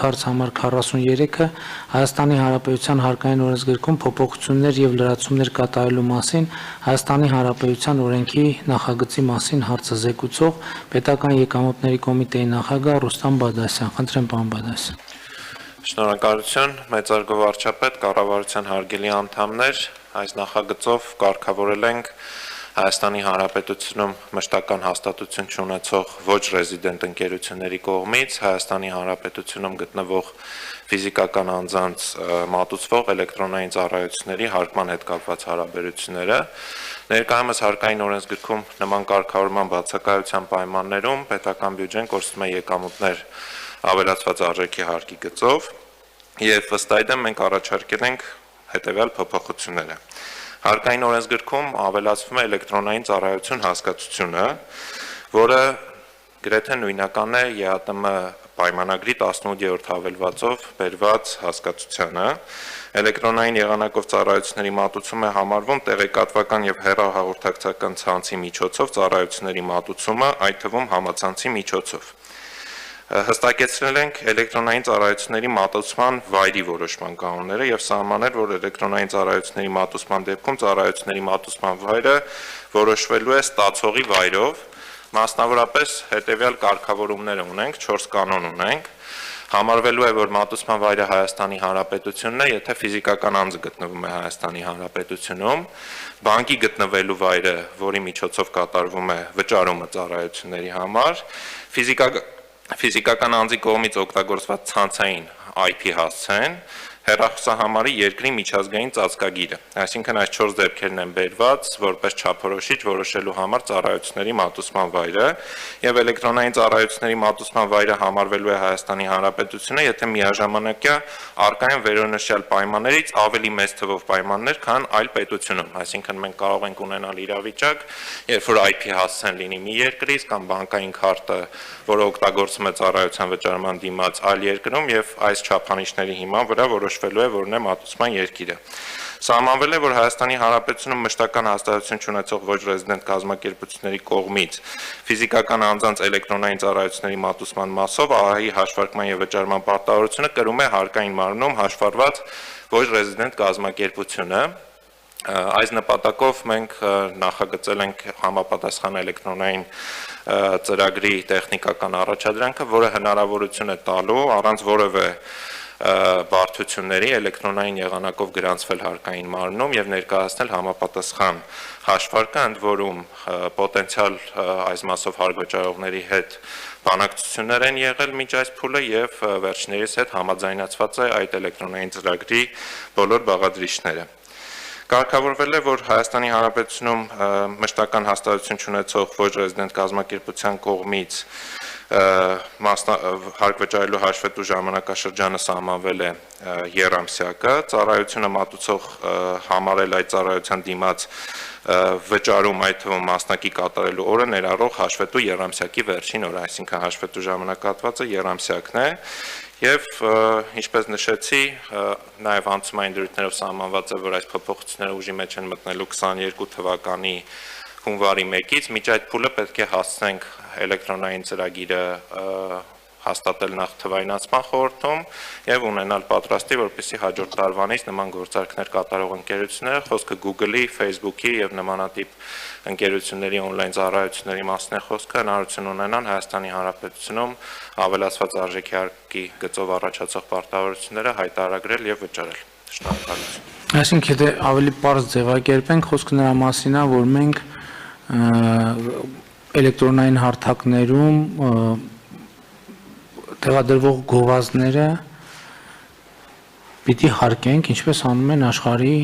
հարց համար 43-ը Հայաստանի Հանրապետության հարկային օրենսգրքում փոփոխություններ եւ լրացումներ կատարելու մասին Հայաստանի Հանրապետության օրենքի նախագծի մասին հարցը զեկուցող Պետական եկամուտների կոմիտեի նախագահ Ռուստամ Բադասյան։ Խնդրեմ, պարոն Բադասյան։ Շնորհակալություն, մեծարգո վարչապետ, կառավարության հարգելի անդամներ, այս նախագծով կարգավորել ենք Հայաստանի Հանրապետությունում մշտական հաստատություն չունեցող ոչ ռեզիդենտ ընկերությունների կողմից Հայաստանի Հանրապետությունում գտնվող ֆիզիկական անձանց մատուցվող էլեկտրոնային ծառայությունների հարկման հետ կապված հարաբերությունները։ Ներկայումս հարկային օրենսգրքում նման կարգավորման բացակայության պայմաններում պետական բյուջեն կորցնում է եկամուտներ ավելացված արժեքի հարկի գծով եւ ըստ այդմ մենք առաջարկել ենք հետեւյալ փոփոխությունները։ Հարկային օրենսգրքում ավելացվում է էլեկտրոնային ծառայություն հասկացությունը, որը գրեթե նույնական է ԵԱՏՄ պայմանագրի 18-րդ հավելվածով բերված հասկացությանը։ Էլեկտրոնային եղանակով ծառայությունների մատուցումը համարվում տեղեկատվական եւ հեռահաղորդակցական ցանցի միջոցով ծառայությունների մատուցումը, այդ թվում համացանցի միջոցով։ Հստակեցրել ենք էլեկտրոնային ծառայությունների մատուցման վայրի որոշման կանոնները եւ սահմանել, որ էլեկտրոնային ծառայությունների մատուցման դեպքում ծառայությունների մատուցման վայրը որոշվելու է ստացողի վայրով, մասնավորապես հետեւյալ կարգավորումներ ունենք, 4 կանոն ունենք։ Համարվելու է, որ մատուցման վայրը Հայաստանի Հանրապետությունն է, եթե ֆիզիկական անձը գտնվում է Հայաստանի Հանրապետությունում, բանկի գտնվելու վայրը, որի միջոցով կատարվում է վճարումը ծառայությունների համար, ֆիզիկական անձի կողմից օգտագործված ցանցային IP հասցեն, հեռախոսահամարի երկրի միջազգային ծածկագիրը, այսինքն այս 4 դեպքերն են բերված որպես չափորոշիչ որոշելու համար ծառայությունների մատուցման վայրը եւ էլեկտրոնային ծառայությունների մատուցման վայրը համարվելու է Հայաստանի Հանրապետությունը, եթե միաժամանակյա առկա են վերոնշյալ պայմաններից ավելի մեծ թվով պայմաններ, քան այլ պետությունում, այսինքն մենք կարող ենք ունենալ իրավիճակ, երբ որ IP հասցեն լինի մի երկրից կամ բանկային քարտը, որը օգտագործում է ծառայության վճարման դիմաց այլ երկրում եւ այս չափանիշների հիման վրա որոշվելու է որն է մատուցման երկիրը։ Սահմանվել է, որ Հայաստանի Հանրապետությունում մշտական հաստատություն չունեցող ոչ ռեզիդենտ կազմակերպությունների կողմից ֆիզիկական անձանց էլեկտրոնային ծառայությունների մատուցման մասով ԱԱՀ-ի հաշվարկման եւ վճարման պարտավորությունը կրում է հարկային մարմնում հաշվառված ոչ ռեզիդենտ կազմակերպությունը։ Այս նպատակով մենք նախագծել ենք համապատասխան էլեկտրոնային ծրագրի տեխնիկական առաջադրանքը, որը հնարավորություն է տալու առանց որևէ բարդությունների էլեկտրոնային եղանակով գրանցվել հարկային մարմնում եւ ներկայացնել համապատասխան հաշվարկը, ընդ որում պոտենցիալ այս մասով հարգվճարողների հետ բանակցություններ են եղել միջ այս փուլը եւ վերջիններիս հետ համաձայնացված է այդ էլեկտրոնային ծրագրի բոլոր բաղադրիչները։ Կարգավորվել է, որ Հայաստանի Հանրապետությունում մշտական հաստատություն չունեցող ոչ ռեզիդենտ կազմակերպության կողմից հարկվճարելու հաշվետու ժամանակաշրջանը սահմանվել է եռամսյակը, ծառայությունը մատուցող համարել այդ ծառայության դիմաց վճարում այդ թվում մասնակի կատարելու օրը ներառող հաշվետու եռամսյակի վերջին օրը, այսինքն հաշվետու ժամանակահատվածը եռամսյակն է եւ ինչպես նշեցի, նաեւ անցումային դրույթներով սահմանված է, որ այս փոփոխությունները ուժի մեջ են մտնելու 22 թվականի հունվարի 1-ից, միջ այդ փուլը պետք է հասցնենք էլեկտրոնային ծրագիրը հաստատել նախ թվայնացման խորհրդում եւ ունենալ պատրաստի, որպեսզի հաջորդ տարվանից նման գործարքներ կատարող ընկերությունները, խոսքը Google-ի, Facebook-ի եւ նմանատիպ ընկերությունների on-line ծառայությունների մասին է խոսքը, հնարավորություն ունենան Հայաստանի Հանրապետությունում ավելացված արժեքի հարկի գծով առաջացող պարտավորությունները հայտարարել եւ վճարել։ Շնորհակալություն։ Այսինքն, եթե ավելի պարզ ձևակերպենք, խոսքը նրա մասին է, որ մենք էլեկտրոնային հարթակներում տեղադրվող գովազդները պիտի հարկենք, ինչպես անում են աշխարհի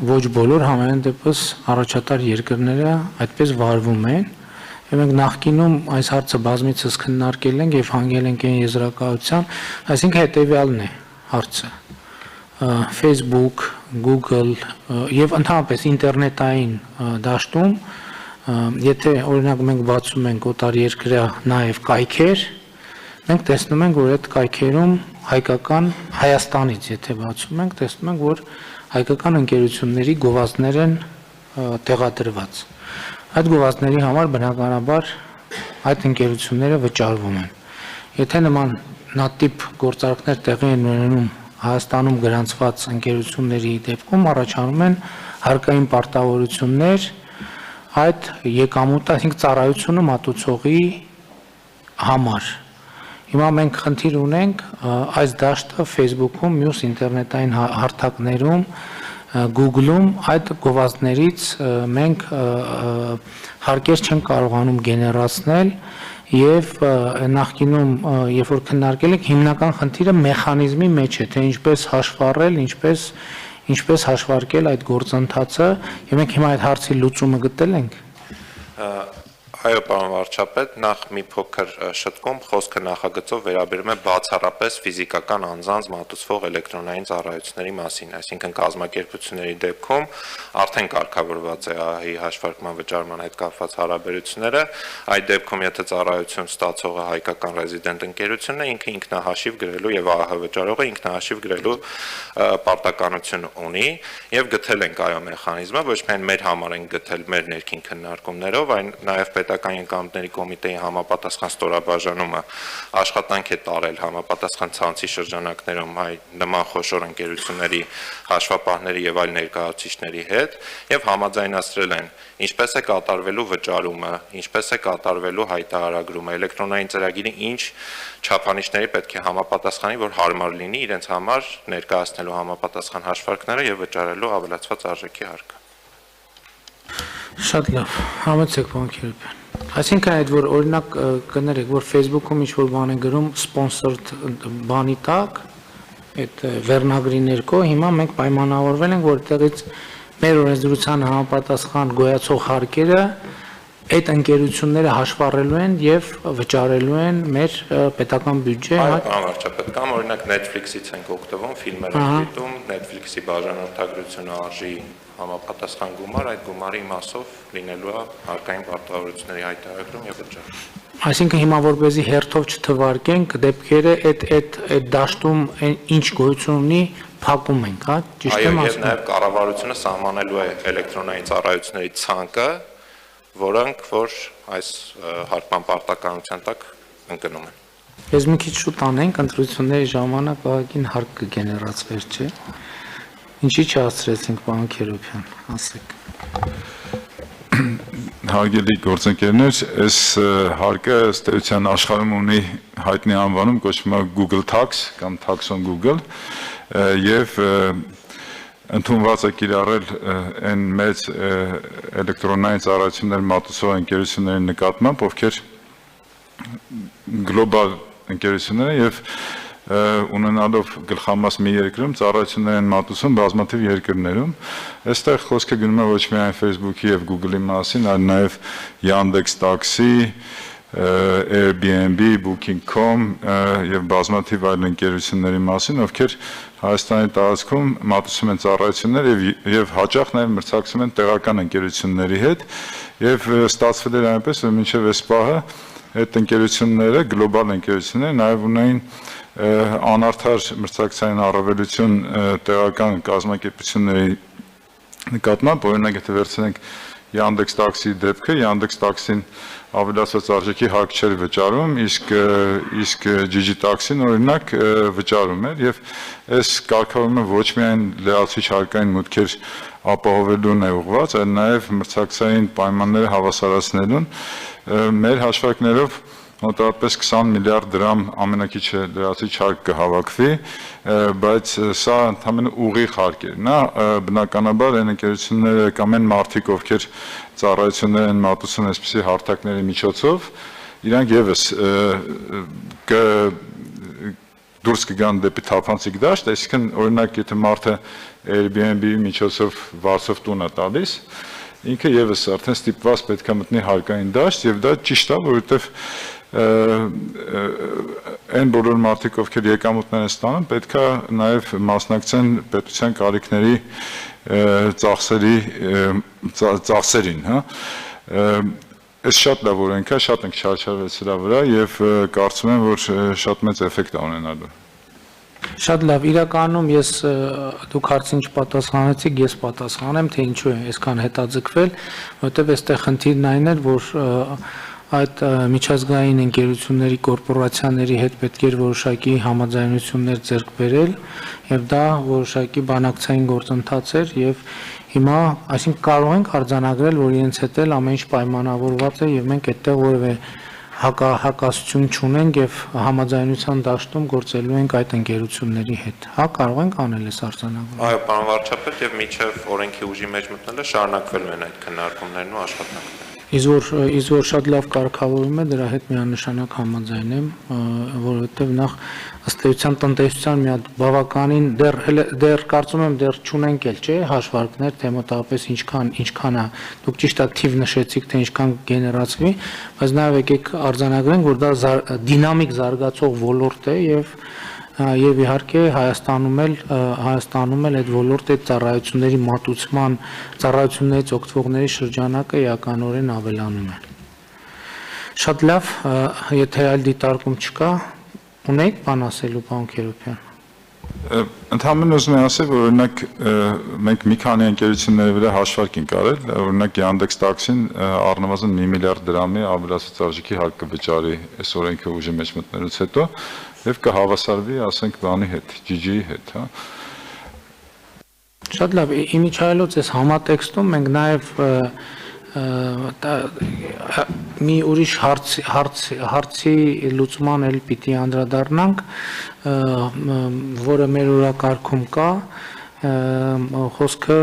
ոչ բոլոր համենայն դեպս առաջատար երկրները այդպես վարվում են, եւ մենք նախկինում այս հարցը բազմիցս քննարկել ենք եւ հանգել ենք այն եզրակացության, այսինքն հետեւյալն է հարցը։ Facebook, Google եւ ընդհանրապես ինտերնետային դաշտում, եթե օրինակ մենք բացում ենք օտարերկրյա նաեւ կայքեր, մենք տեսնում ենք, որ այդ կայքերում Հայաստանից, եթե բացում ենք, տեսնում ենք, որ հայկական ընկերությունների գովազդներ են տեղադրված։ Այդ գովազդների համար բնականաբար այդ ընկերությունները վճարվում են։ Եթե նման նատիպ գործարքներ տեղի են ունենում Հայաստանում գրանցված ընկերությունների դեպքում առաջանում են հարկային պարտավորություններ այդ եկամուտը, այսինքն ծառայությունը մատուցողի համար։ Հիմա մենք խնդիր ունենք այս դաշտը Facebook-ում, մյուս ինտերնետային հարթակներում, Google-ում այդ գովազդներից մենք հարկեր չենք կարողանում գեներացնել եւ նախկինում երբ որ քննարկել ենք հիմնական խնդիրը մեխանիզմի մեջ է թե ինչպես հաշվառել, ինչպես հաշվարկել այդ գործընթացը եւ մենք հիմա այդ հարցի լուծումը գտել ենք։ Այո, պարոն վարչապետ, նախ մի փոքր շտկում խոսքը նախագծով վերաբերում է բացառապես ֆիզիկական անձանց մատուցվող էլեկտրոնային ծառայությունների մասին, այսինքն կազմակերպությունների դեպքում արդեն կարգավորված է ԱՀ-ի հաշվարկման վճարման հետ կապված հարաբերությունները, այդ դեպքում եթե ծառայություն ստացողը հայկական ռեզիդենտ ընկերությունն է, ինքը ինքնահաշիվ գրելու եւ ԱՀ վճարողը ինքնահաշիվ գրելու պարտականություն ունի եւ գտել ենք այո մեխանիզմը, ոչ միայն մեր համար են գտել մեր ներքին քննարկումներով, այն նաեւ պետական եկամուտների կոմիտեի համապատասխան ստորաբաժանումը աշխատանք է տարել համապատասխան ցանցի շրջանակներում նման խոշոր ընկերությունների հաշվապահների եւ այլ ներկայացուցիչների հետ եւ համաձայնացրել են ինչպես է կատարվելու վճարումը, ինչպես է կատարվելու հայտարարագրումը, էլեկտրոնային ծրագիրի ինչ չափանիշների պետք է համապատասխանի, որ հարմար լինի իրենց համար ներկայացնելու համապատասխան հաշվարկները եւ վճարելու ավելացված արժեքի հարկը։ Շատ լավ, համեցեք պարոն Քերոբյան։ Այսինքն այդ որ օրինակ կներեք, որ Facebook-ում ինչ որ բան է գրում sponsored բանի տակ, այդ վերնագրի ներքո, հիմա մենք պայմանավորվել ենք, որ այդտեղից մեր օրենսդրության համապատասխան գոյացող հարկերը այդ ընկերությունները հաշվառելու են եւ վճարելու են մեր պետական բյուջե։ Այո, պարոն վարչապետ, կամ օրինակ Netflix-ից ենք օգտվում, ֆիլմեր ենք դիտում, Netflix-ի բաժանորդագրությունը արժի համապատասխան գումար, այդ գումարի մասով լինելու է հարկային պարտավորությունների հայտարարում եւ վճարում։ Այսինքն հիմա որպեսզի հերթով չթվարկենք դեպքերը այդ դաշտում ինչ գոյություն ունի փակում ենք, հա, ճիշտ եմ ասում։ Այո, եւ նաեւ կառավարությունը սահմանելու է էլեկտրոնային ծառայությունների ցանկը, որոնք որ այս հարկման պարտականության տակ ընկնում են։ Ես մի քիչ շուտ անենք ընտրությունների ժամանակ ահագին հարկ կգեներացվեր, չէ՞։ Ինչի՞ չհասցրեցինք, պարոն Քերոբյան, ասեք։ Հարգելի գործընկերներ, այս հարկը ըստ էության աշխարհում ունի հայտնի անվանում, կոչվում է Google Tax կամ Tax on Google, եւ ընդունված է կիրառել այն մեծ էլեկտրոնային ծառայություններ մատուցող ընկերությունների նկատմամբ, ովքեր գլոբալ ընկերություններ են եւ ունենալով գլխամաս մի երկրում ծառայություններ են մատուցում բազմաթիվ երկրներում։ Այստեղ խոսքը գնում է ոչ միայն Facebook-ի եւ Google-ի մասին, այլ նաեւ Yandex Taxi, Airbnb, Booking.com եւ բազմաթիվ այլ ընկերությունների մասին, ովքեր Հայաստանի տարածքում մատուցում են ծառայություններ եւ հաճախ նաեւ մրցակցում են տեղական ընկերությունների հետ եւ ստացվել է այնպես, որ մինչեւ այս պահը այդ ընկերությունները, գլոբալ ընկերությունները նաեւ ունեն անարդար մրցակցային առավելություն տեղական կազմակերպությունների նկատմամբ, օրինակ եթե վերցնենք Yandex Taxi դեպքը, Yandex Taxi-ն ավելացված արժեքի հարկ չէր վճարում, իսկ Gigi Taxi-ն օրինակ վճարում էր եւ այս կարգավորումը ոչ միայն լրացուցիչ հարկային մուտքեր ապահովելուն է ուղղված, այլ նաեւ մրցակցային պայմանները հավասարացնելուն մեր հաշվարկներով մոտավորապես 20 միլիարդ դրամ ամենակիչը լրացուցիչ հարկ կհավաքվի, բայց սա ընդհանրապես ուղիղ հարկ է։ Նա բնականաբար այն ընկերությունները կամ այն մարդիկ, ովքեր ծառայություններ են մատուցում այսպիսի հարթակների միջոցով, իրանք եւս դուրս կգան դեպի թափանցիկ դաշտ, այսինքն օրինակ եթե մարդը Airbnb-ի միջոցով վարձով տուն է տալիս, ինքը եւս արդեն ստիպված պետք է մտնի հարկային դաշտ եւ դա ճիշտ է, որովհետեւ այն բոլոր մարդիկ, ովքեր եկամուտներ են ստանում, պետք է նաև մասնակցեն պետության կարիքների ծախսերին, հա։ Այս շատ լավ օրենք է, շատ ենք չարչարվել սրա վրա եւ կարծում եմ, որ շատ մեծ էֆեկտ է ունենալու։ Շատ լավ, իրականում ես դուք հարցին չպատասխանեցիք, ես պատասխանեմ, թե ինչու է այսքան հետաձգվել, որովհետև այստեղ խնդիրն այն էր, որ այդ միջազգային ընկերությունների կորպորացիաների հետ պետք էր որոշակի համաձայնություններ ձեռք բերել եւ դա որոշակի բանակցային գործընթաց էր եւ հիմա այսինքն կարող ենք արձանագրել որ իրենց հետ էլ ամեն ինչ պայմանավորված է եւ մենք այդտեղ որևէ հակասություն չունենք եւ համաձայնության դաշտում գործելու ենք այդ ընկերությունների հետ հա կարող ենք անել այս արձանագրումը Այո, պարոն վարչապետ, եւ միջև օրենքի ուժի մեջ մտնելը շարունակվելու են այդ քննարկումներն ու աշխատանքները Իսկ որ շատ լավ կարգավորում է, դրա հետ միանշանակ համաձայն եմ, որովհետև նախ ըստ էության տնտեսության մի հատ բավականին դեռ կարծում եմ դեռ չունենք էլ, չէ, հաշվարկներ, թե մոտավորապես ինչքան է, դուք ճիշտ է թիվ նշեցիք, թե ինչքան կգեներացվի, բայց նաև եկեք արձանագրենք, որ դա դինամիկ զարգացող ոլորտ է եւ իհարկե Հայաստանում էլ այդ ոլորտի ծառայությունների մատուցման ծառայություններից օգտվողների շրջանակը էականորեն ավելանում է։ Շատ լավ, եթե այլ դիտարկում չկա, ունեք բան ասելու պարոն Քերոբյան։ Ընդհանրապես ուզում եմ ասել, որ օրինակ մենք մի քանի ընկերությունների վրա հաշվարկ ենք արել, օրինակ Yandex Taxi-ն առնվազն 1 միլիարդ դրամի ավելացած արժեքի հարկ կվճարի այս օրենքը ուժի մեջ մտնելուց հետո եւ կհավասարվի, ասենք, բանի հետ, GG-ի հետ, հա։ Շատ լավ, իմիջայլոց այս համատեքստում մենք նաեւ մի ուրիշ հարցի լուծման էլ պիտի անդրադառնանք, որը մեր օրակարգում կա, խոսքը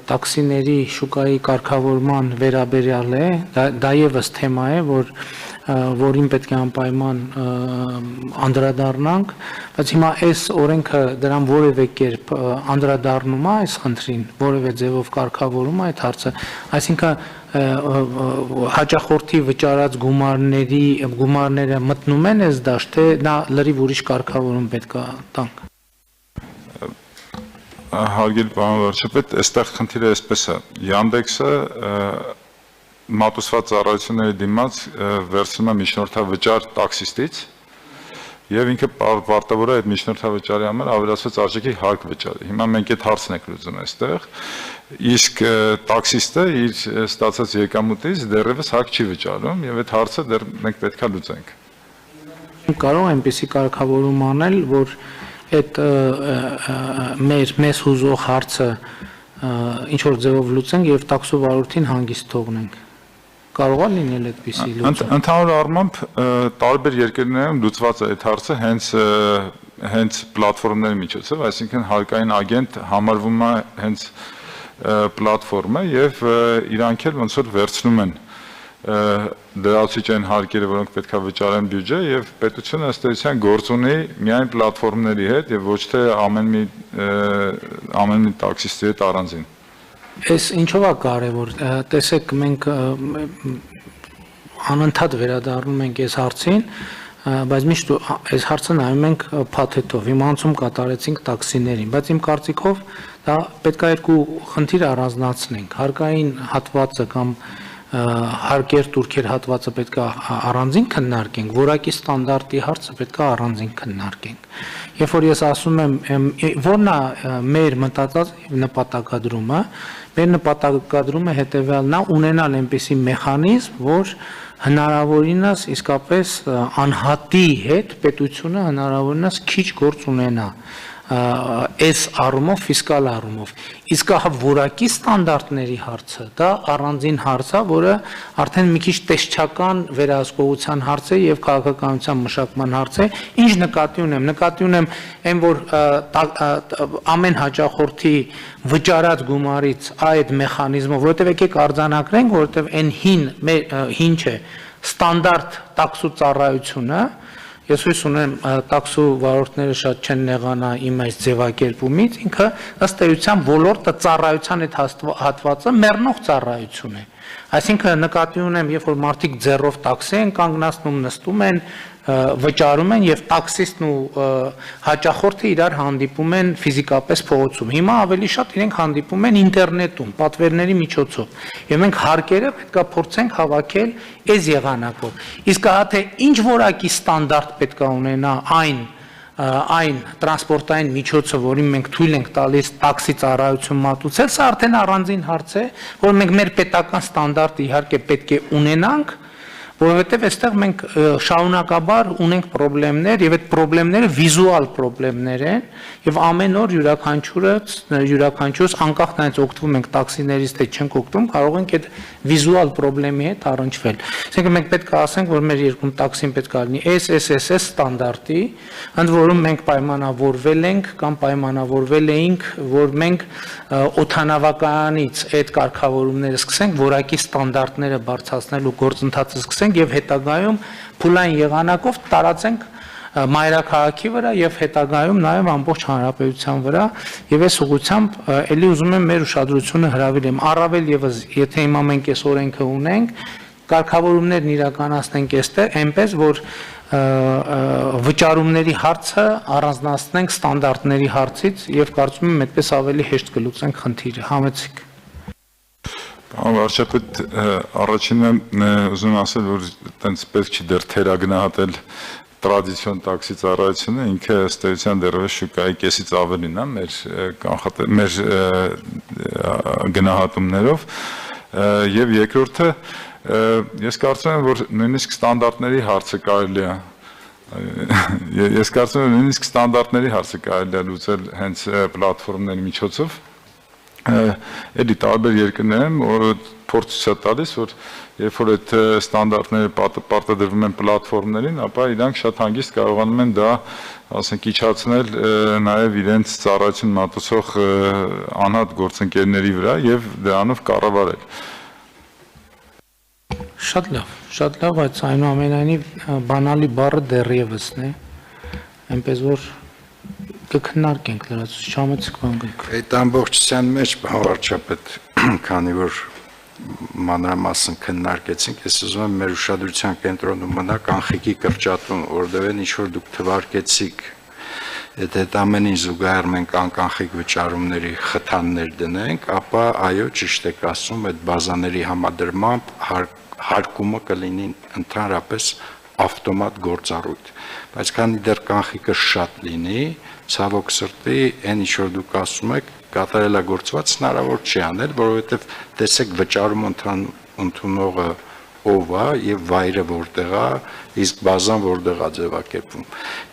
տաքսիների շուկայի կարգավորման վերաբերյալ է, դա եւս թեմա է, որին պետք է անպայման անդրադառնանք, բայց հիմա այս օրենքը դրան որևէ կերպ անդրադառնում է այս խնդրին, որևէ ձևով կարգավորում է այդ հարցը, այսինքն հաճախորդի վճարած գումարները մտնում են այս դաշտ, թե նա լրիվ ուրիշ կարգավորում պետք է տանք։ Հարգելի պարոն վարչապետ, այստեղ խնդիրը այսպես է, Yandex-ը մատուցված ծառայությունների դիմաց վերցնում է միջնորդավճար տաքսիստից եւ ինքը պարտավոր է այդ միջնորդավճարի համար ավելացված արժեքի հարկ վճարի։ Հիմա մենք այդ հարցն ենք լուծում այստեղ, իսկ տաքսիստը իր ստացած եկամուտից դեռևս հարկ չի վճարում եւ այդ հարցը դեռ մենք պետքա լուծենք։ Կարող այնպեսի կարգավորում անել, որ այդ մեզ հուզող հարցը ինչ որ ձևով լուծենք եւ տաքսովարորդին հանգիստ թողնենք։ Կարող է լինել այդպիսի լուծում։ Ընդհանուր առմամբ տարբեր երկրներում լուծված է այդ հարցը հենց պլատֆորմների միջոցով, այսինքն հարկային ագենտ համարվում է հենց պլատֆորմը եւ իրանք էլ ոնց որ վերցնում են դրացիչ այն հարկերը, որոնք պետք է վճարեն բյուջե եւ պետությունը ըստ էության գործ ունի միայն պլատֆորմների հետ եւ ոչ թե ամեն մի տաքսիստի հետ առանձին։ Այս ինչով է կարևոր, տեսեք մենք անընդհատ վերադառնում ենք այս հարցին, բայց միշտ այս հարցը նայում ենք փաթեթով, իմանցում կատարեցինք տաքսիներին, բայց իմ կարծիքով դա պետք է երկու խնդիր առանձնացնենք, հարկային հատվածը կամ հարկեր տուրքեր հատվածը պետք է առանձին քննարկենք, որակի ստանդարտի հարցը պետք է առանձին քննարկենք։ Երբ որ ես ասում եմ, որն է մեր մտածած նպատակադրումը, մեր նպատակադրումը հետևյալն է, ունենալ այնպիսի մեխանիզմ, որ հնարավորինս իսկապես անհատի հետ պետությունը հնարավորինս քիչ գործ ունենա այս առումով, ֆիսկալ առումով, իսկ հա որակի ստանդարտների հարցը, դա առանձին հարց է, որը արդեն մի քիչ տեսչական վերահսկողության հարց է եւ քաղաքականության մշակման հարց է, ինչ նկատի ունեմ այն որ ամեն հաճախորդի վճարած գումարից այդ մեխանիզմը, որովհետեւ եկեք արձանագրենք, որովհետեւ այն հին չէ, ստանդարտ տաքսու ծառայությունը Ես հույս ունեմ տաքսու վարորդները շատ չեն նեղանա իմ այս ձևակերպումից, ինքը ըստ էության ոլորտը ծառայության այդ հատվածը մեռնող ծառայություն է։ Այսինքն նկատի ունեմ, երբ որ մարդիկ ձեռով տաքսի են կանգնացնում, նստում են, վճարում են եւ տաքսիստն ու հաճախորդը իրար հանդիպում են ֆիզիկապես փողոցում։ Հիմա ավելի շատ իրենք հանդիպում են ինտերնետում, պատվերների միջոցով։ Եվ մենք հարկերը պետքա փորձենք հավաքել այս եղանակով։ Իսկ հա թե ինչ որակի ստանդարտ պետքա ունենա այն տրանսպորտային միջոցը, որին մենք թույլ ենք տալիս տաքսի ծառայություն մատուցել, սա արդեն առանձին հարց է, որ մենք մեր պետական ստանդարտը իհարկե պետք է ունենանք, որովհետև այստեղ մենք շարունակաբար ունենք խնդիրներ եւ այդ խնդիրները վիզուալ խնդիրներ են եւ ամեն օր յուրաքանչյուրս անկախ նրանից օգտվում ենք տաքսիներից թե չենք օգտվում կարող ենք այդ վիզուալ խնդրի հետ առնչվել այսինքն մենք պետք է ասենք որ մեր երկրում տաքսին պետք է լինի SSS ստանդարտի ընդ որում մենք պայմանավորվել ենք կամ պայմանավորվել էինք որ մենք օդանավականից այդ կարգավորումները սկսենք որակի ստանդարտները բարձրացնելու գործընթացը սկսենք եւ հետագայում փուլային եղանակով տարածենք մայրաքաղաքի վրա եւ հետագայում նաեւ ամբողջ հանրապետության վրա եւ այս ուղղությամբ ելի ուզում եմ մեր ուշադրությունը հրավիրեմ առավել եւս եթե հիմա մենք այս օրենքը ունենք կարգավորումներն իրականացնենք այստեղ այնպես որ վճարումների հարցը առանձնացնենք ստանդարտների հարցից եւ կարծում եմ այդպես ավելի հեշտ կլուծենք խնդիրը համեցիկ Վարչապետ առաջինը ուզում ասել որ տենց պետք չի դեռ թերագնահատել տրադիցիոն տաքսի ծառայությունը ինքը ըստ էության դեռևս շուկայի կեսից ավելին է մեր գնահատումներով եւ երկրորդը ես կարծում եմ որ նույնիսկ ստանդարտների հարցը կարելի է ես կարծում եմ նույնիսկ ստանդարտների հարցը կարելի է լուծել հենց պլատֆորմների միջոցով Էլի տարբեր երկրներում փորձ է տալիս որ երբ որ այդ ստանդարտները պարտադրվում են պլատֆորմներին, ապա իրանք շատ հանգիստ կարողանում են դա, ասենք, իջացնել նաև իրենց ծառայություն մատուցող անհատ գործընկերների վրա եւ դրանով կառավարել։ Շատ լավ, բայց այնուամենայնիվ բանալի բառը դեռևսն է, այնպես որ կքննարկենք դրանց շամեցիկ բան գնք։ Այդ ամբողջության մեջ վարչապետ, քանի որ մանրամասն քննարկեցինք, ես ուզում եմ մեր ուշադրության կենտրոնում մնա կանխիկի կրճատում, որովհետև ինչ որ դուք թվարկեցիք, եթե այդ ամենին զուգահեռ մենք անկանխիկ վճարումների խթաններ դնենք, ապա այո, ճիշտ եք ասում, այդ բազաների համադրմամբ հարկումը կլինի ընդհանրապես ավտոմատ գործառույթ, բայց քանի դեռ կանխիկը շատ լինի, ցավոք սրտի, այն ինչ որ դուք ասում եք, կատարելագործված հնարավոր չի անել, որովհետև տեսեք վճարում ընդունողը ով է եւ վայրը որտեղ է, իսկ բազան որտեղ է ձևակերպվում։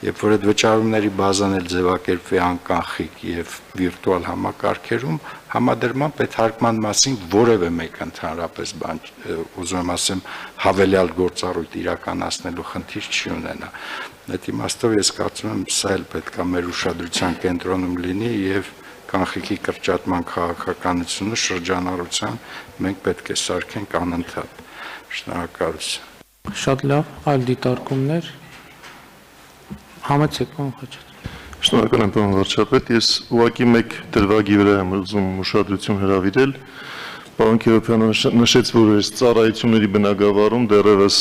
Երբ որ այդ վճարումների բազան էլ ձևակերպվի անկանխիկ եւ վիրտուալ համակարգերում, համադրման այդ հարկման մասին որևէ մեկ ընդհանրապես բան, ուզում եմ ասեմ, հավելյալ գործառույթ իրականացնելու խնդիր չի ունենա։ Այդ իմաստով ես կարծում եմ, սա էլ պետք է մեր ուշադրության կենտրոնում լինի եւ կանխիկի կրճատման քաղաքականությունը շրջանառության մենք պետք է սարքենք անընդհատ։ Շնորհակալություն։ Շատ լավ, այլ դիտարկումներ։ Համեցեք, պարոն Խաչատրյան։ Շնորհակալ եմ, պարոն վարչապետ, ես ուղղակի մեկ դրվագի վրա եմ ուզում ուշադրություն հրավիրել։ Պարոն Քերոբյանը նշեց, որ այս ծառայությունների բնագավառում դեռևս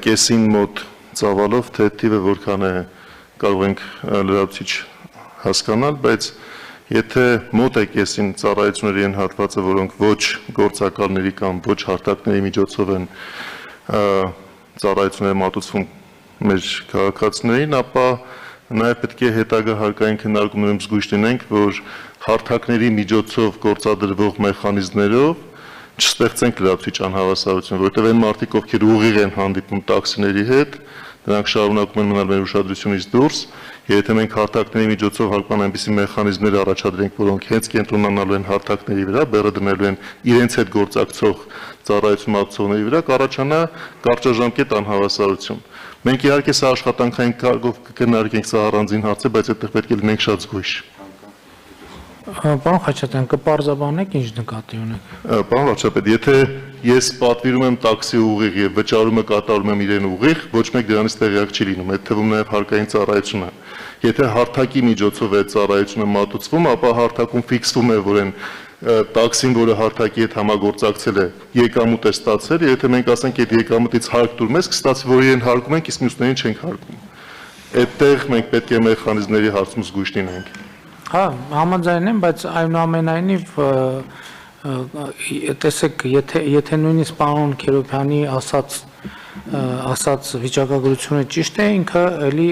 կեսին մոտ ծավալով թե թիվը որքան է կարող ենք լրացուցիչ հասկանալ, բայց եթե մոտ է կեսին ծառայությունների են հատվածը, որոնք ոչ գործակալների կամ ոչ հարթակների միջոցով են ծառայությունները մատուցվում մեր քաղաքացիներին, ապա նաև պետք է հետագա հարկային քննարկումներում զգույշ լինենք, որ հարթակների միջոցով գործադրվող մեխանիզմներով չստեղծենք լրացուցիչ անհավասարություն, որովհետև այն մարդիկ, ովքեր ուղիղ են հանդիպում տաքսիների հետ, դրանք շարունակում են մնալ մեր ուշադրությունից դուրս, եթե մենք հարթակների միջոցով հարկման այնպիսի մեխանիզմներ առաջադրենք, որոնք հենց կենտրոնանալու են հարթակների վրա, բեռը դնելու են իրենց հետ գործակցող ծառայություն մատուցողների վրա, կառաջանա կարճաժամկետ անհավասարություն։ Մենք իհարկե սա աշխատանքային կարգով կքննարկենք, սա առանձին հարց է, բայց այդտեղ պետք է լինենք շատ զգույշ։ Պարոն Խաչատրյան, կպարզաբանեք ինչ նկատի ունեք։ Պարոն վարչապետ, եթե ես պատվիրում եմ տաքսի ուղիղ եւ վճարումը կատարում եմ իրեն ուղիղ, ոչ մեկ դրանից տեղյակ չի լինում, այդ թվում նաեւ հարկային ծառայությունը։ Եթե հարթակի միջոցով է ծառայությունը մատուցվում, ապա հարթակում ֆիքսվում է, որ այն տաքսին, որը հարթակի հետ համագործակցել է, եկամուտ է ստացել, եթե մենք ասենք այդ եկամուտից հարկ տուրում ես, կստացվի, որ իրեն հարկում ենք, իսկ մյուսներին չենք հարկում։ Այդտեղ մենք պետք է մեխանիզմների հարցում զգույշ լինենք։ Հա, համաձայն եմ, բայց այնուամենայնիվ տեսեք, եթե նույնիսկ պարոն Քերոբյանի ասած ասած վիճակագրությունը ճիշտ է, ինքը էլի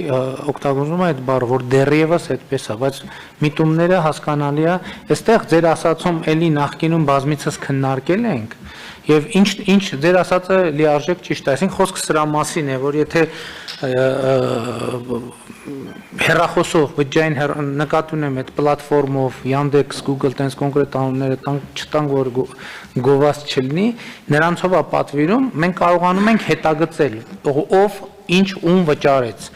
օգտագործում է այդ բառը, որ դեռևս այդպես է, բայց միտումները հասկանալի է, այստեղ ձեր ասածում էլի նախկինում բազմիցս քննարկել ենք, եւ ինչ ձեր ասածը լիարժեք ճիշտ է, այսինքն խոսքը սրա մասին է, որ եթե հեռախոսով բջջային նկատի ունեմ այդ պլատֆորմով Yandex, Google տենց կոնկրետ անունները չտանք, որ գովաց չլինի, նրանցով է պատվիրում, մենք կարողանում ենք հետագծել, ով ինչ ում վճարեց։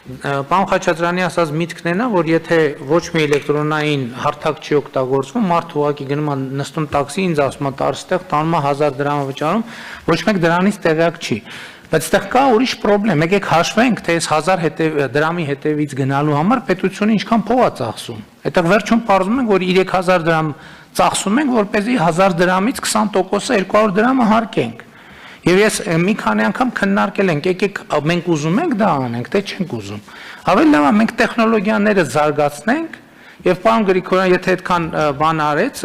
Պարոն Խաչատրյանի ասած միտքն է նա, որ եթե ոչ մի էլեկտրոնային հարթակ չի օգտագործվում, մարդը ուղղակի գնում է նստում տաքսի, ինձ ասում է տարստեղ տանում է 1000 դրամ վճարում, ոչ մեկ դրանից տեղյակ չի։ Բայց այստեղ կա ուրիշ խնդրեմ, եկեք հաշվենք, թե այս 1000 դրամի հետևից գնալու համար պետությունը ինչքան փող է ծախսում։ Այդտեղ վերջում պարզում ենք, որ 3000 դրամ ծախսում ենք, որպեսզի 1000 դրամից 20%-ը 200 դրամը հարկենք։ Եվ ես մի քանի անգամ քննարկել ենք, եկեք մենք ուզում ենք դա անենք, թե չենք ուզում։ Ավելի լավ է մենք տեխնոլոգիաները զարգացնենք, եւ պարոն Գրիգորյան, եթե այդքան բան արեց,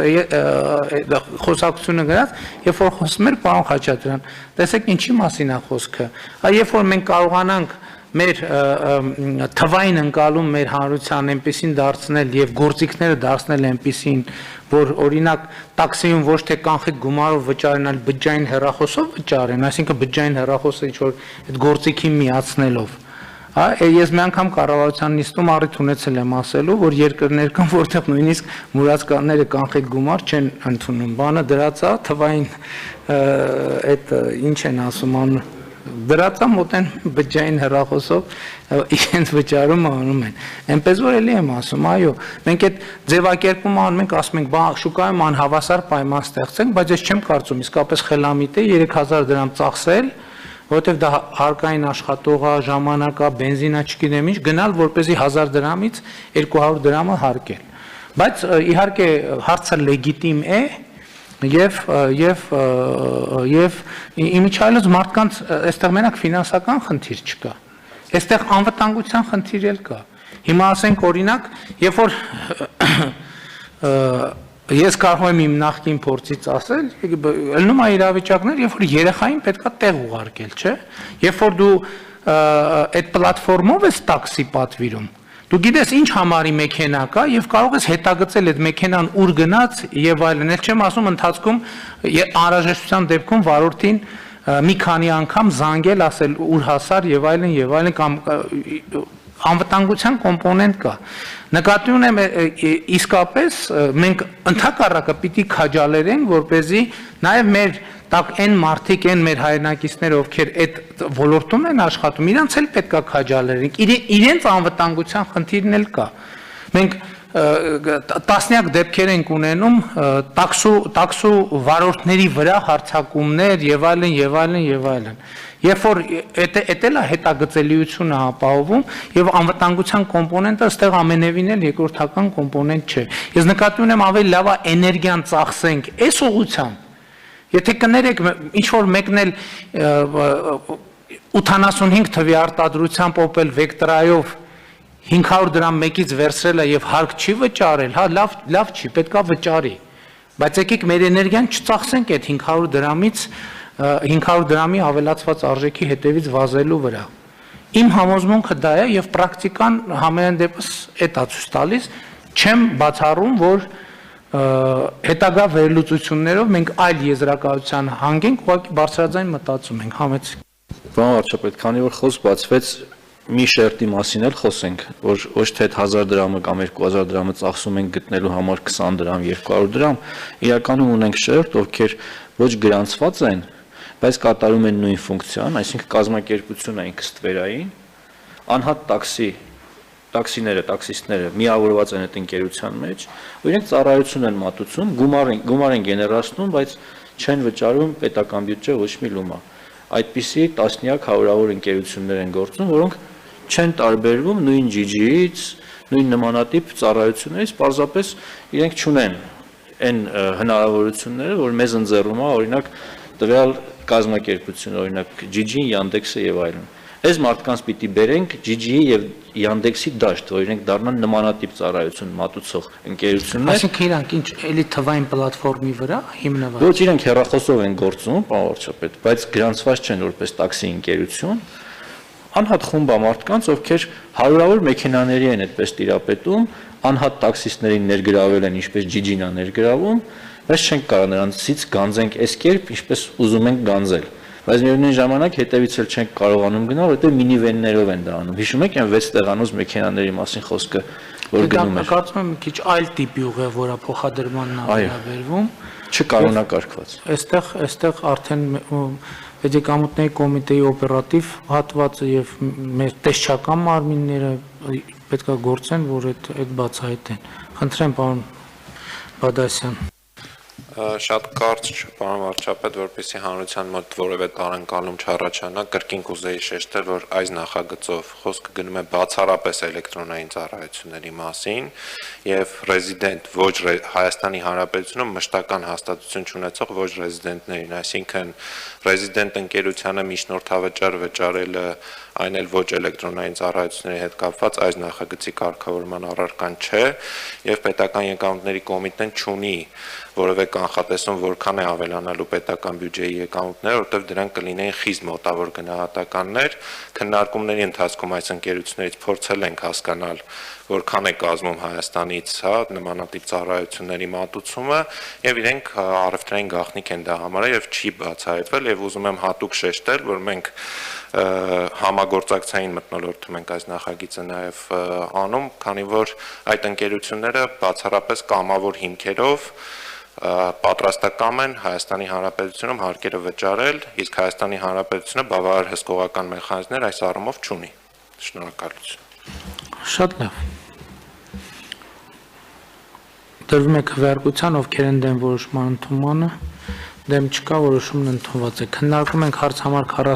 խոսակցությունը գրած, երբ որ խոսում էր պարոն Խաչատրյան, տեսեք ինչի մասին է խոսքը։ Երբ որ մենք կարողանանք մեր թվային ընկալում մեր հանրության այնպեսին դարձնել եւ գործիքները դարձնել այնպեսին, որ օրինակ տաքսիում ոչ թե կանխիկ գումարով վճարեն, այլ բջջային հեռախոսով վճարեն, այսինքն բջջային հեռախոսը ինչ որ այդ գործիքին միացնելով։ Ես մի անգամ կառավարության նիստում առիթ ունեցել եմ ասելու, որ երկրներ կան, որտեղ նույնիսկ մուրացկաները կանխիկ գումար չեն ընդունում։ Բանը դրած է թվային այդ ինչ են ասում դրած է մոտեն բջջային հեռախոսով իրենց վճարում անում են։ Այնպես որ էլի եմ ասում, այո, մենք այդ ձևակերպումը անում ենք, ասում ենք, բա շուկայում անհավասար պայման ստեղծենք, բայց ես չեմ կարծում իսկապես խելամիտ է 3000 դրամ ծախսել, որովհետև դա հարկային աշխատող է, ժամանակ է, բենզինա, չգիտեմ ինչ, գնալ որպեսզի 1000 դրամից 200 դրամը հարկել։ Բայց իհարկե հարցը լեգիտիմ է եւ իմիջիայլոց մարդկանց այստեղ մենակ ֆինանսական խնդիր չկա։ Այստեղ անվտանգության խնդիր էլ կա։ Հիմա ասենք օրինակ, երբ որ ես կարող եմ իմ նախկին փորձից ասել, ելնում է իրավիճակներ, երբ որ երեխային պետքա տեղ ուղարկել, չէ՞։ Երբ որ դու այդ պլատֆորմով ես տաքսի պատվիրում, դու գիտես ինչ համարի մեքենա կա եւ կարող ես հետագծել այդ մեքենան ուր գնաց եւ այլն։ Էլ չեմ ասում ընթացքում անհրաժեշտության դեպքում վարորդին մի քանի անգամ զանգել, ասել ուր հասար եւ այլն կամ անվտանգության կոմպոնենտ կա։ Նկատի ունեմ իսկապես մենք ընդհակառակը պիտի քաջալերենք, որպեսզի նաեւ մեր այն մարդիկ են մեր հայրենակիցները, ովքեր այդ ոլորտում են աշխատում, իրանց էլ պետքա քաջալերենք, իրենց անվտանգության խնդիրն էլ կա։ Մենք տասնյակ դեպքեր ենք ունենում տաքսու վարորդների վրա հարձակումներ եւ այլն։ Երբ որ էդ էլ է հետագծելիությունը ապահովում եւ անվտանգության կոմպոնենտը ըստեղ ամենևին էլ երկրորդական կոմպոնենտ չէ։ Ես նկատի ունեմ ավելի լավ է էներգիան ծախսենք այս ուղղությամբ։ Եթե կներեք ինչ որ մեկն էլ 85 թվի արտադրությամբ Opel Vectra-ով 500 դրամ մեկից վերցրել է եւ հարկ չի վճարել, հա լավ չի, պետքա վճարի։ Բայց եկեք մեր էներգիան չծախսենք այդ 500 դրամից 500 դրամի ավելացված արժեքի հետևից վազելու վրա։ Իմ համոզմունքը դա է եւ պրակտիկան համենայն դեպս այդ է ցույց տալիս, չեմ բացառում, որ հետագա վերլուծություններով մենք այլ եզրակացության հանգենք, ուղղակի բարձրաձայն մտածում ենք, համեցեք։ Պարոն վարչապետ, քանի որ խոսք բացվեց, մի շերտի մասին էլ խոսենք, որ ոչ թե 1000 դրամը կամ 2000 դրամը ծախսում ենք գտնելու համար 20 դրամ, 200 դրամ, իրականում ունենք շերտ, ովքեր ոչ գրանցված են, բայց կատարում են նույն ֆունկցիան, այսինքն կազմակերպություն են քստվերային, անհատ տաքսիստները միավորված են այդ ընկերության մեջ, ու իրենք ծառայություն են մատուցում, գումար են գեներացնում, բայց չեն վճարում պետական բյուջե ոչ մի լումա։ Այդպիսի տասնյակ հարյուրավոր ընկերություններ են գործում, որոնք չեն տարբերվում նույն GG-ից, նույն նմանատիպ ծառայություններից, պարզապես իրենք չունեն այն հնարավորությունները, որ մեզ ընձեռում է, օրինակ տվյալ կազմակերպությունը, օրինակ GG-ին, Yandex-ը եւ այլն։ Այս մարդկանց պիտի բերենք GG-ի եւ Yandex-ի դաշտ, որ իրենք դառնան նմանատիպ ծառայություն մատուցող ընկերություններ։ Այսինքն իրանք ինչ էլի թվային պլատֆորմի վրա հիմնված։ Ոչ իրենք հեռախոսով են գործում, պարոն վարչապետ, բայց գրանցված չեն որպես տաքսի ընկերություն։ Անհատ խումբ մարդկանց, ովքեր հարյուրավոր մեքենաների են այդպես տիրապետում, անհատ տաքսիստներին ներգրավել են, ինչպես GG-ն է ներգրավում, բայց չենք կարող նրանցից գանձենք այս կերպ, ինչպես ուզում ենք գանձել։ Բայց միևնույն ժամանակ հետևից էլ չենք կարողանում գնալ, որովհետև մինիվեններով են դա անում։ Հիշում եք այն 6 տեղանոց մեքենաների մասին խոսքը, որ գնում էր։ Կարծում եմ մի քիչ այլ տիպի ուղեղ, որը փոխադրմանն է վերաբերվում, չկանոնակարգված։ Այստեղ արդեն Պետեկամուտների կոմիտեի օպերատիվ հատվածը եւ մեր տեսչական մարմինները պետք է գործեն, որ այդ բացահայտեն։ Խնդրեմ, պարոն Բադասյան։ Շատ կարճ, պարոն վարչապետ, որպեսզի հանրության մոտ որևէ տարընկալում չառաջանա, կրկին կուզեի շեշտել, որ այս նախագծով խոսքը գնում է բացառապես էլեկտրոնային ծառայությունների մասին եւ ռեզիդենտ ոչ Հայաստանի Հանրապետությունում մշտական հաստատություն չունեցող ոչ ռեզիդենտներին, այսինքն ռեզիդենտ ընկերությանը միջնորդավճար վճարելը, այն էլ ոչ էլեկտրոնային ծառայությունների հետ կապված այս նախագծի կարգավորման առարկան չէ եւ պետական եկամուտների կոմիտեն չունի որևէ կանխատեսում որքան է ավելանալու պետական բյուջեի եկամուտները, որտեղ դրանք կլինեին խիստ մոտավոր գնահատականներ։ Քննարկումների ընթացքում այս ընկերություններից փորձել ենք հասկանալ, որքան է կազմում Հայաստանից, նմանատիպ ծառայությունների մատուցումը, եւ իրենք առևտրային գաղտնիք են դա համարել եւ չի բացահայտվել եւ ուզում եմ հատուկ շեշտել, որ մենք համագործակցային մթնոլորտում ենք այս նախագիծը նաեւ անում, քանի որ այդ ընկերությունները բացառապես կամավոր հիմքերով պատրաստական են Հայաստանի Հանրապետությունում հարկերը վճարել, իսկ Հայաստանի Հանրապետությունը բավարար հսկողական մեխանիզմներ այս առումով չունի։ Շնորհակալություն։ Շատ լավ։ Դրվում է քվեարկության, ովքեր են դեմ որոշման ընդունմանը, դեմ չկա, որոշումն ընդունված է։ Քննարկում ենք հարց համար 40